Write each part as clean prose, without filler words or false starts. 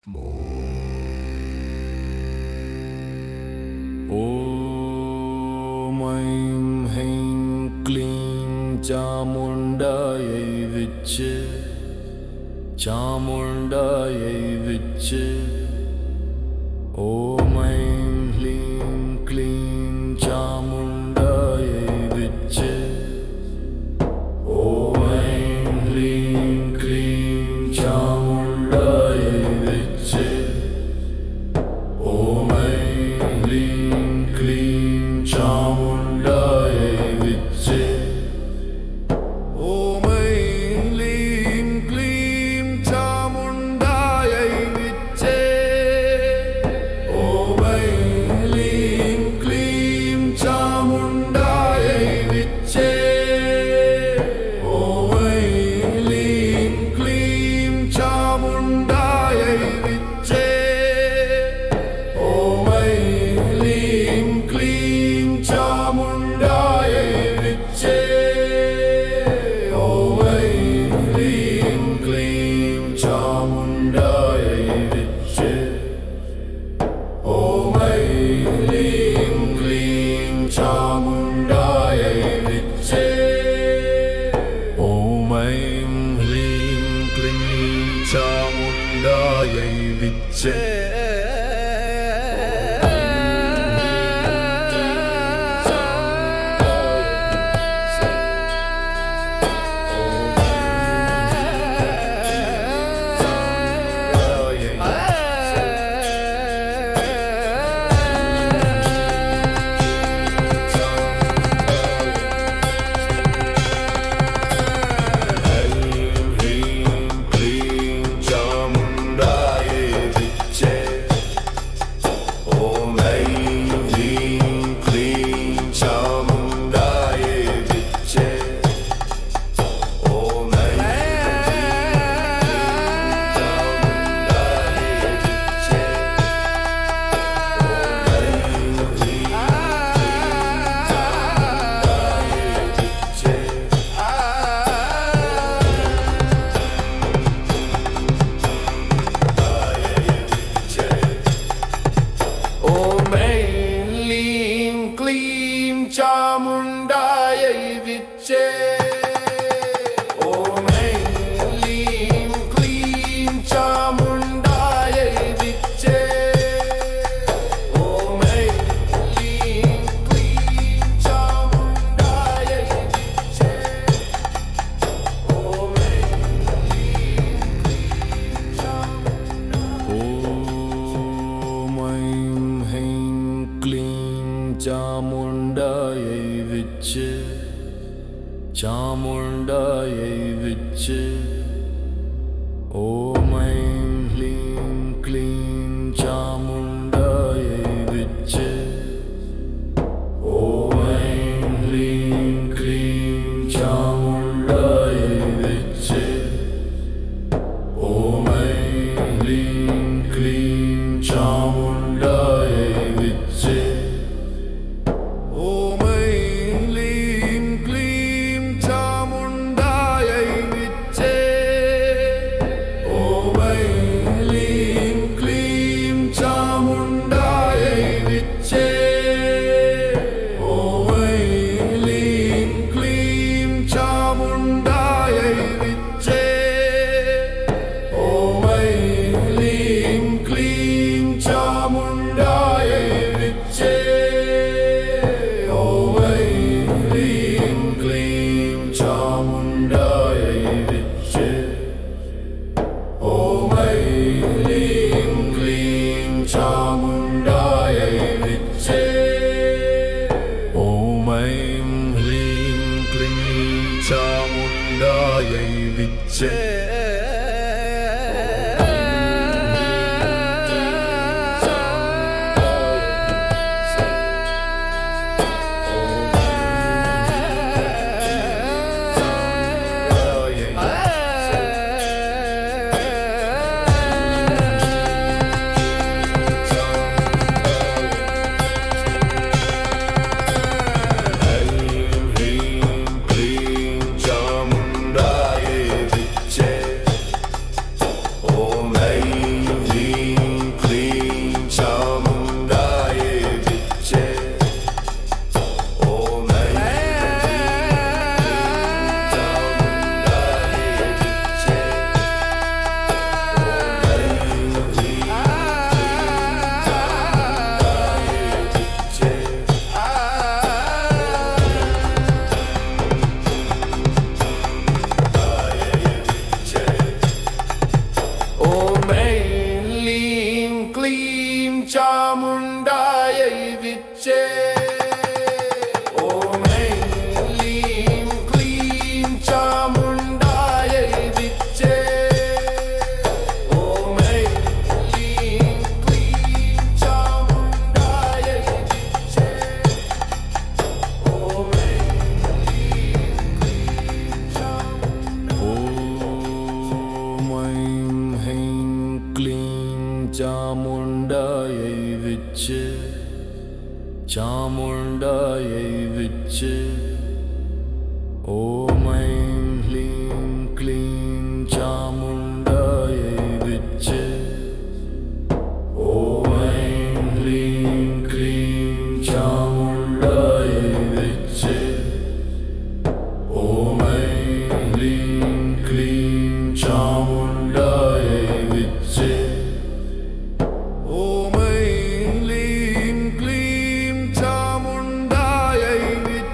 ॐ ऐं ह्रीं क्लीं चामुण्डायै विच्चे चामुण्डायै विच्चे। ॐ ऐं ह्रीं क्लीं चामुण्डायै विच्चे। ॐ ऐं ह्रीं क्लीं चामुण्डायै विच्चे। ॐ ऐं ह्रीं क्लीं चामुण्डायै विच्चे। ॐ ऐं ह्रीं क्लीं चामुण्डायै विच्चे। ॐ ऐं ह्रीं क्लीं चामुण्डायै विच्चे। ॐ ऐं ह्रीं क्लीं चामुण्डायै विच्चे। ॐ ऐं ह्रीं क्लीं चामुण्डायै विच्चे। ॐ ऐं ह्रीं क्लीं चामुण्डायै विच्चे। ॐ ऐं ह्रीं क्लीं चामुण्डायै विच्चे। ॐ ऐं ह्रीं क्लीं चामुण्डायै विच्चे। चामुण्डायै विच्चे। ॐ ऐं ह्रीं क्लीं चामुण्डायै विच्चे। ॐ ऐं ह्रीं क्लीं चामुण्डायै विच्चे। ॐ ऐं ह्रीं क्लीं चामुण्डायै विच्चे। चामुण्डायै विच्चे। ॐ ऐं ह्रीं क्लीं चामुण्डायै विच्चे। ॐ ऐं ह्रीं क्लीं चामुण्डायै विच्चे। ॐ ऐं ह्रीं क्लीं चामुण्डायै विच्चे। ॐ ऐं ह्रीं क्लीं चामुण्डायै विच्चे। ॐ ऐं ह्रीं क्लीं चामुण्डायै विच्चे। ॐ ऐं ह्रीं क्लीं चामुण्डायै विच्चे। ॐ ऐं ह्रीं क्लीं चामुण्डायै क्लीं चामुण्डायै विच्चे ॐ ऐं क्लीं चामुण्डायै विच्चे ॐ ऐं क्लीं चामुण्डायै विच्चे ॐ चामुण्डायै विच्चे चामुण्डायै विच्चे ॐ ऐं ह्लीं क्लीं चामुण्डायै विच्चे ॐ ऐं ह्लीं क्लीं चामुण्डायै विच्चे ॐ ऐं ह्लीं क्लीं चामुण्डायै विच्चे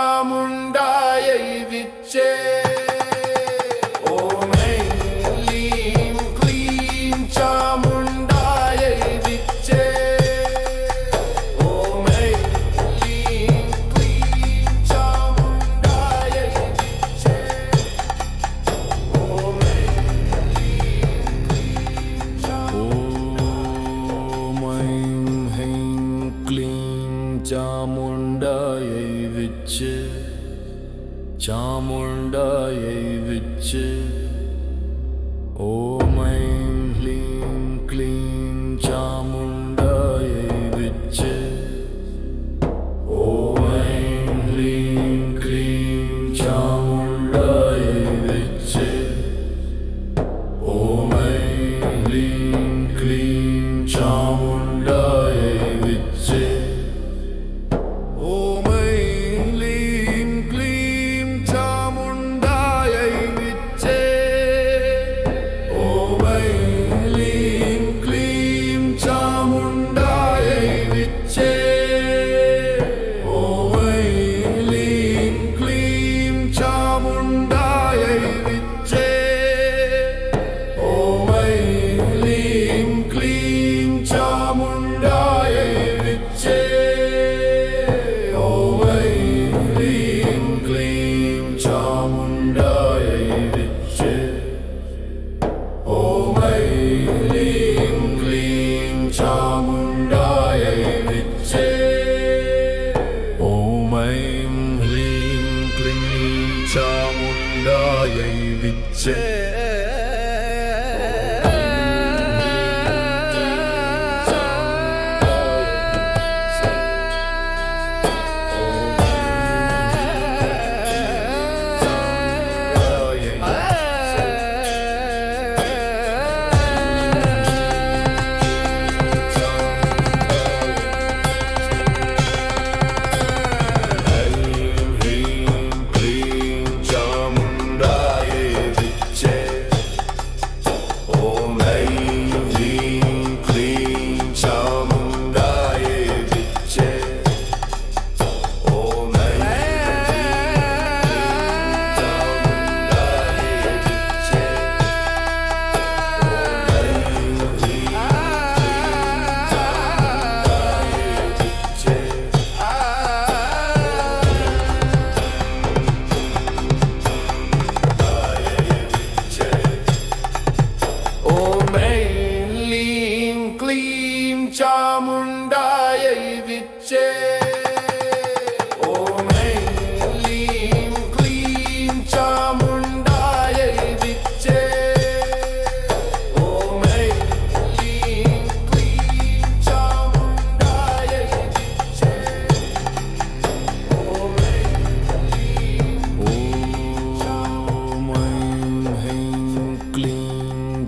चामुण्डायै विच्चे चामुण्डायै विच्चे ॐ ऐं ह्लीं क्लीं चामुण्डायै विच्चे ॐ ऐं ह्लीं क्लीं चामुण्डायै विच्चे ॐ ऐं क्लीं चामुण्डायै विच्चे चामुण्डायै विच्चे ॐ ऐं ह्लीं क्लीं चामुण्डायै विच्चे ॐ ऐं ह्लीं क्लीं चामुण्डायै विच्चे ॐ ऐं ह्लीं क्लीं चामुण्डायै विच्चे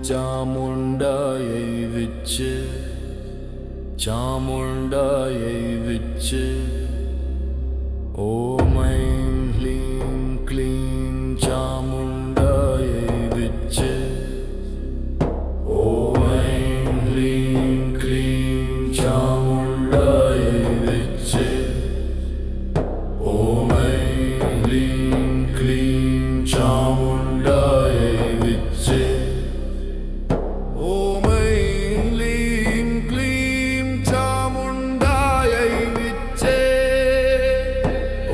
சாமுண்டாயை விச்சு சாமுண்டாயை விச்சு ஓம் ஐம் க்ளீம் க்ளீம் சாமுண்டாயை விச்சு ஓம் ஐம் க்ளீம் க்ளீம் சாமுண்டாயை விச்சு ஓம் ஐம் க்ளீம் க்ளீம் சாமுண்டாயை விச்சு ஓம் ஐம் க்ளீம் க்ளீம் சாமுண்டாயை விச்சு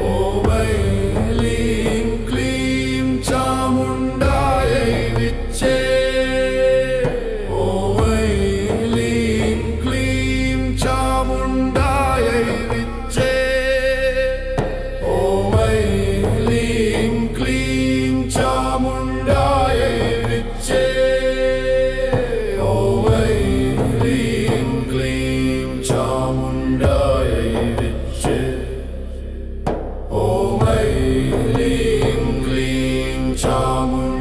ஓம் ஐம் க்ளீம் க்ளீம் சாமுண்டாயை விச்சு ஓம் ஐம் க்ளீம் க்ளீம் சாமுண்டாயை விச்சு ஓம் ஐம் க்ளீம் க்ளீம் சாமுண்டாயை விச்சு ஓம் ஐம் க்ளீம் க்ளீம் சாமுண்டாயை விச்சு ஓம் ஐம் க்ளீம் க்ளீம் சாமுண்டாயை